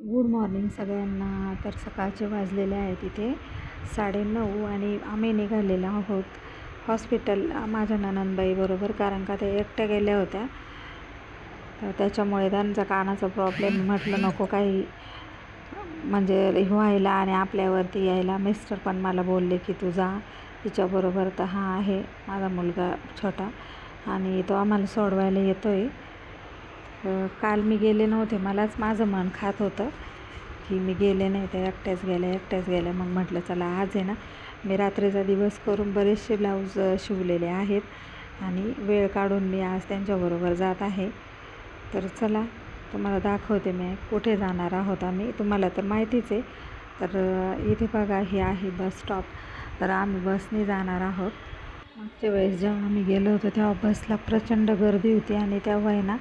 Good morning सगळ्यांना. तर सकाळचे वाजलेले आहेत इथे 9:30 आणि आम्ही निघालेलो आहोत हॉस्पिटल माझ्या नणंदबाईबरोबर, कारण का त्या एकट्या गेल्या होत्या. तर त्याच्यामुळे त्यांचा कानाचा प्रॉब्लेम, म्हटलं नको काही म्हणजे व्हायला आणि आपल्यावरती यायला. मिस्टर पण मला बोलले की तू जा तिच्याबरोबर. तर हा आहे माझा मुलगा छोटा आणि तो आम्हाला सोडवायला येतो आहे. काल मी गेले नव्हते, मलाच माझं मन खात होतं की मी गेले नाही, त्या एकट्याच गेल्या. मग म्हटलं चला आज आहे ना, मी रात्रीचा दिवस करून बरेचसे ब्लाऊज शिवलेले आहेत आणि वेळ काढून मी आज त्यांच्याबरोबर जात आहे. तर चला तुम्हाला दाखवते मी कुठे जाणार आहोत आम्ही. तुम्हाला तर माहितीच आहे. तर इथे बघा, हे आहे बस स्टॉप. तर आम्ही बसने जाणार आहोत. मागच्या वेळेस जेव्हा आम्ही गेलो होतो तेव्हा बसला प्रचंड गर्दी होती आणि तेव्हा आहे ना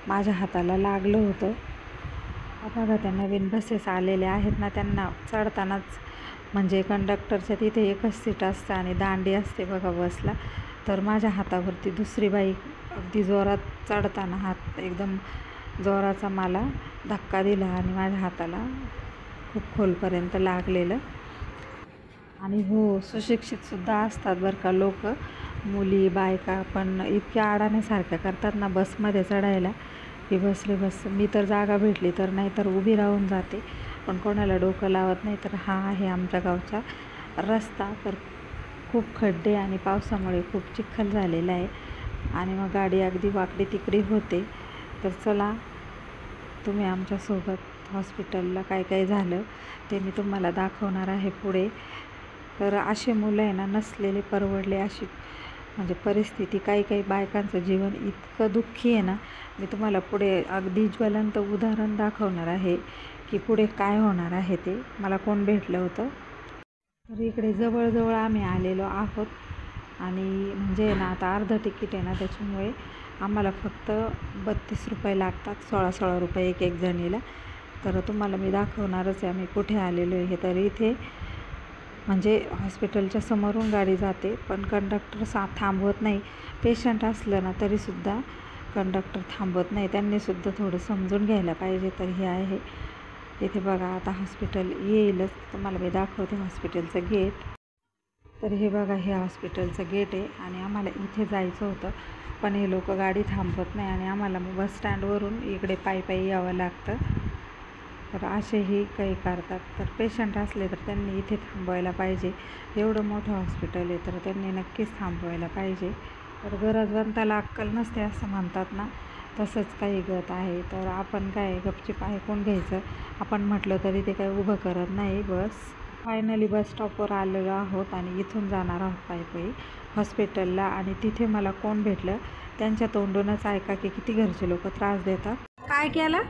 माझ्या हाताला लागलं होतं. बघा त्या नवीन बसेस आलेल्या आहेत ना, त्यांना चढतानाच म्हणजे कंडक्टरच्या तिथे एकच सीट असतं आणि दांडी असते बघा बसला. तर माझ्या हातावरती दुसरी बाई अगदी जोरात चढताना हात एकदम जोराचा मला धक्का दिला आणि माझ्या हाताला खूप खोलपर्यंत लागलेलं. आणि हो, सुशिक्षितसुद्धा असतात बरं का लोक, मुली बायका, पण इतक्या अडाण्यासारख्या करतात ना बसमध्ये चढायला की बस रे बस. मी तर जागा भेटली तर, नाही तर उभी राहून जाते, पण कोणाला डोकं लावत नाही. तर हा आहे आमच्या गावचा रस्ता. तर खूप खड्डे आणि पावसामुळे खूप चिखल झालेला आहे आणि मग गाडी अगदी वाकडी तिकडी होते. तर चला तुम्ही आमच्यासोबत हॉस्पिटलला काय काय झालं ते मी तुम्हाला दाखवणार आहे पुढे. तर असे मुलं आहे ना, नसलेले परवडले अशी म्हणजे परिस्थिती. काही बायकांचं जीवन इतकं दुःखी आहे ना, मी तुम्हाला पुढे अगदी ज्वलंत उदाहरण दाखवणार आहे की पुढे काय होणार आहे ते. मला कोण भेटलं होतं. तर इकडे जवळजवळ आम्ही आलेलो आहोत आणि म्हणजे ना आता अर्धं तिकीट आहे ना, त्याच्यामुळे आम्हाला फक्त 32 रुपये लागतात, 16 रुपये एक जणीला. तर तुम्हाला मी दाखवणारच आहे आम्ही कुठे आलेलो आहे. तर इथे म्हणजे हॉस्पिटलच्या समोरून गाडी जाते, पण कंडक्टर थांबवत नाही. पेशंट असलं ना तरीसुद्धा कंडक्टर थांबवत नाही. त्यांनीसुद्धा थोडं समजून घ्यायला पाहिजे. तर हे आहे इथे बघा, आता हॉस्पिटल येईलच, तुम्हाला मी दाखवते हॉस्पिटलचं गेट. तर हे बघा, हे हॉस्पिटलचं गेट आहे आणि आम्हाला इथे जायचं होतं, पण हे लोक गाडी थांबवत नाही आणि आम्हाला मग बस स्टँडवरून इकडे पायी यावं लागतं. तर असेही काही करतात. तर पेशंट असले तर त्यांनी इथे थांबवायला पाहिजे. एवढं मोठं हॉस्पिटल आहे तर त्यांनी नक्कीच थांबवायला पाहिजे. तर गरजवंताला अक्कल नसते असं म्हणतात ना, तसंच काही गत आहे. तर आपण काय गपचीप ऐकून घ्यायचं. आपण म्हटलं तरी ते काही उभं करत नाही बस. फायनली बस स्टॉपवर आलेलो आहोत आणि इथून जाणार आहोत पायी हॉस्पिटलला. आणि तिथे मला कोण भेटलं त्यांच्या तोंडूनच ऐका की किती घरचे लोक त्रास देतात. काय केलं?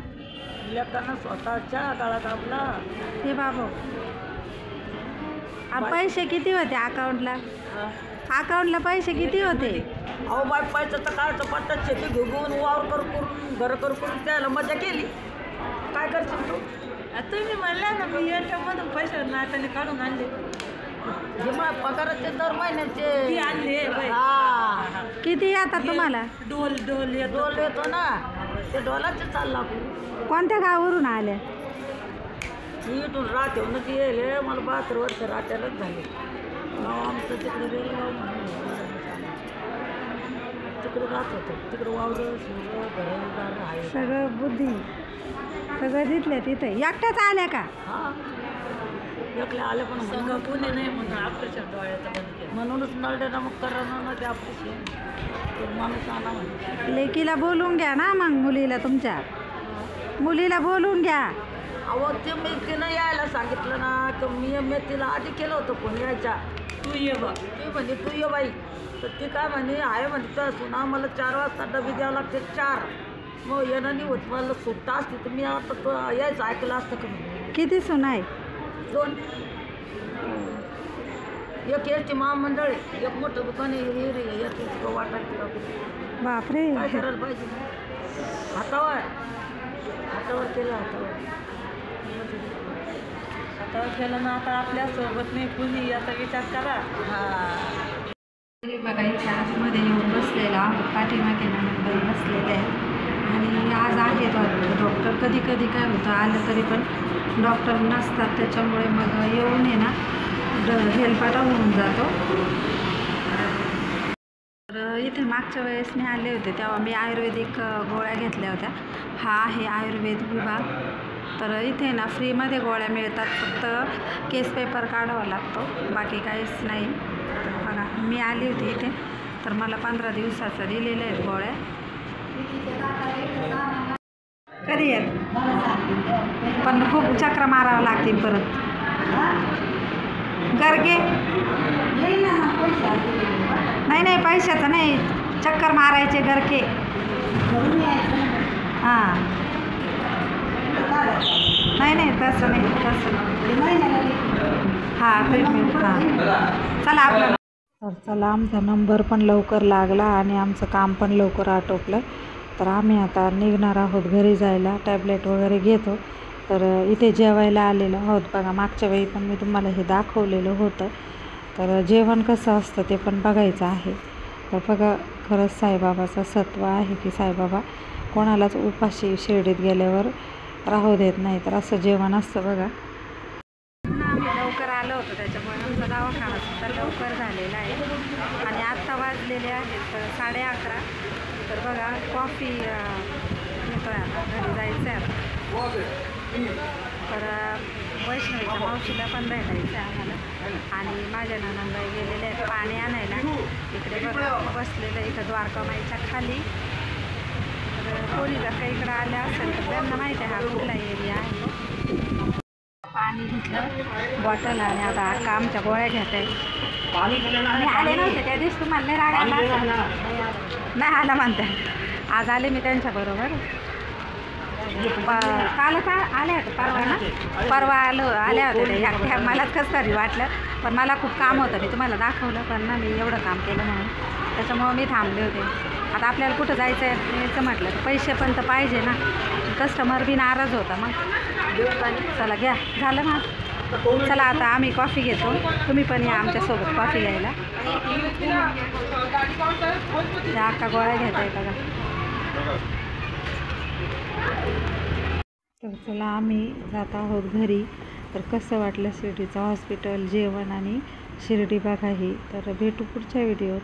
लेकांना स्वतःच्या गळा दाबला. हे बाबा, पैसे किती होते अकाउंटला? अकाउंटला पैसे किती होते? अहो बाय, पैसा तर काढतो पत्ता, शेती घेऊन वावर करून घर करून त्याला मजा केली. काय करशील तू? तुम्ही म्हणला ना मी ATM-मधून पैसे नात्याने काढून आणले. जे मग पगाराचे दर महिन्याचे आणले. हा, किती येतात तुम्हाला? डोल डोल येतो ना, ते डोलाचे चालला. कोणत्या गावावरून आल्या? मी इथून राहतेवूनच येईल. मला 72 वर्ष राहत्यालाच झाले. आमचं तिकडे वेळगाव म्हणून तिकडे राहत होतं. तिकडे वावरं घर आहे, सगळं बुद्धी सगळं तिथल्या तिथे. एकट्याच आल्या का? हां, एकल्या आले, पण सगळं पुणे नाही म्हणून ऑपरेशन डोळ्याचं बंद केलं. म्हणूनच नळड्यानं मग करावं ना ते ऑपरेशन. माणूस आणा म्हणजे लेकीला बोलून घ्या ना मग, मुलीला तुमच्या मुलीला बोलून घ्या. अहो ते मी तिनं यायला सांगितलं ना, तर मी तिला आधी केलं होतं फोन यायच्या. तू ये बघ. ती म्हणजे तू ये बाई. तर ती काय म्हणे आहे म्हणजे तर सुना मला 4 वाजता डबी द्यावं लागते. 4 मग येणं नाही होत. मला सुट्टा असते तर मी आता तो यायचं ऐकलं असतं का मी. किती सुना आहे? 2. एक याची महामंडळ आहे, एक मोठं दुकान आहे, हिरी आहे, एक वाटायचं. बापरे, काय करायला पाहिजे? हातावर केलं, हातावर केलं ना. आता आपल्यासोबत नाही कुणी, याचा विचार करा. बघा इथे आतमध्ये येऊन बसलेला आहोत. पाठीमागे नंदबाई बसलेले आहेत आणि आज आहेत डॉक्टर. कधी कधी काय होतं आलं तरी पण डॉक्टर नसतात, त्याच्यामुळे मग येऊन आहे ना हेलपाटा होऊन जातो. तर इथे मागच्या वेळेस मी आले होते तेव्हा मी आयुर्वेदिक गोळ्या घेतल्या होत्या. हा आहे आयुर्वेद विभाग. तर इथे ना फ्रीमध्ये गोळ्या मिळतात, फक्त केस पेपर काढावा लागतो, बाकी काहीच नाही. तर बघा मी आली होती इथे, तर मला 15 दिवसाचं दिलेलं आहेत गोळ्या. कधी येत पण खूप चक्र मारावं लागतील परत. गरगे नाही पैशाचं नाही, चक्कर मारायचे गरके. हां नाही तसं नाही, हां ट्रीटमेंट. हां चला आपलं. तर चला आमचा नंबर पण लवकर लागला आणि आमचं काम पण लवकर आटोपलं. तर आम्ही आता निघणार आहोत घरी जायला, टॅबलेट वगैरे घेतो. तर इथे जेवायला आलेलो आहोत. बघा मागच्या वेळी पण मी तुम्हाला हे दाखवलेलं होतं. तर जेवण कसं असतं ते पण बघायचं आहे. तर बघा खरंच साईबाबाचं सत्व आहे की साईबाबा कोणालाच उपाशी शिर्डीत गेल्यावर राहू देत नाही. तर असं जेवण असतं बघा. आम्ही लवकर आलो होतो त्याच्यामुळे आमचा दवाखाना सुद्धा लवकर झालेला आहे. आणि आत्ता वाजलेले आहेत 11:30. तर बघा कॉफी येतो आहे, आता घरी जायचं आहे आता. तर वैष्णवीच्या मावशीला पण भेटायचं आहे आम्हाला. आणि माझ्या नणंदबाई गेलेले आहेत पाणी आणायला. इकडे बघा बसलेलं इथं द्वारकामाईच्या खाली. तर कोणी जर काही इकडं आलं असेल तर त्यांना माहिती आहे हा कुठला एरिया आहे. पाणी घेतलं बॉटल आणि आता अक्का आमच्या गोळ्या घेत आहे. आणि आले नव्हते त्या दिवशी, तुम्हाला नाही राग आला? नाही आला म्हणतात. आज आले मी त्यांच्याबरोबर. कालच आल्या होत्या, परवा आल्या होत्या त्या. मलाच कसं तरी वाटलं, पण मला खूप काम होतं. मी तुम्हाला दाखवलं पण ना मी एवढं काम केलं म्हणून, त्याच्यामुळं मी थांबले होते. आता आपल्याला कुठं जायचं आहे यायचं म्हटलं तर पैसे पण तर पाहिजे ना. कस्टमर बी नाराज होता. मग चला घ्या, झालं ना. चला आता आम्ही कॉफी घेतो, तुम्ही पण या आमच्यासोबत कॉफी घ्यायला. त्या अक्का गोळ्या घेत आहे बघा. तर चला आम्ही जात आहोत घरी. तर कसं वाटलं शिर्डीचं हॉस्पिटल, जेवण आणि शिर्डी बघा ही. तर भेटू पुढच्या व्हिडिओत.